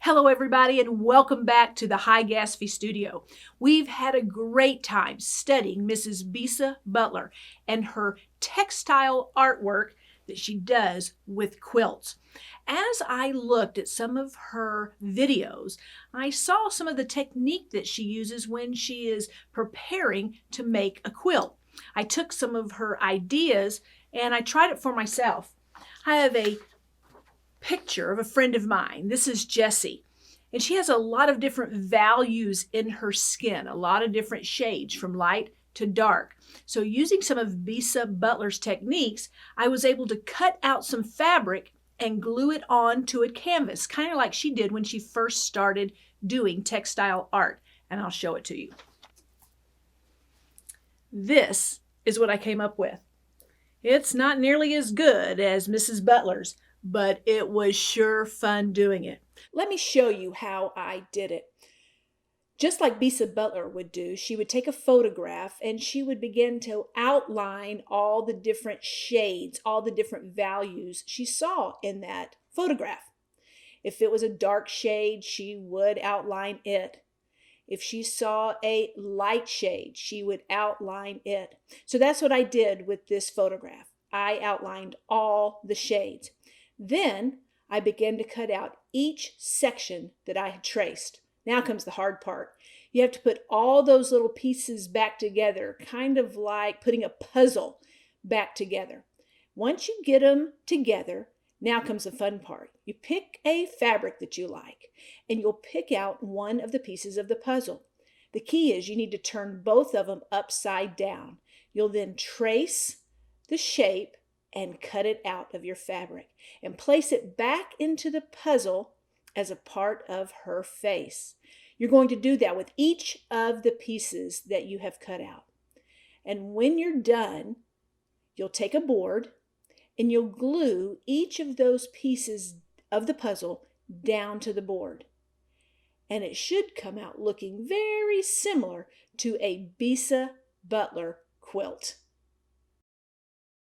Hello, everybody, and welcome back to the High Gatsby Studio. We've had a great time studying Mrs. Bisa Butler and her textile artwork that she does with quilts. As I looked at some of her videos, I saw some of the technique that she uses when she is preparing to make a quilt. I took some of her ideas and I tried it for myself. I have a picture of a friend of mine. This is Jessie. And she has a lot of different values in her skin, a lot of different shades from light to dark. So using some of Bisa Butler's techniques, I was able to cut out some fabric and glue it onto a canvas, kind of like she did when she first started doing textile art. And I'll show it to you. This is what I came up with. It's not nearly as good as Mrs. Butler's, but it was sure fun doing it. Let me show you how I did it. Just like Bisa Butler would do, she would take a photograph and she would begin to outline all the different shades, all the different values she saw in that photograph. If it was a dark shade, she would outline it. If she saw a light shade, she would outline it. So that's what I did with this photograph. I outlined all the shades. Then I began to cut out each section that I had traced. Now comes the hard part. You have to put all those little pieces back together, kind of like putting a puzzle back together. Once you get them together, now comes the fun part. You pick a fabric that you like, and you'll pick out one of the pieces of the puzzle. The key is you need to turn both of them upside down. You'll then trace the shape and cut it out of your fabric and place it back into the puzzle as a part of her face. You're going to do that with each of the pieces that you have cut out. And when you're done, you'll take a board and you'll glue each of those pieces of the puzzle down to the board. And it should come out looking very similar to a Bisa Butler quilt.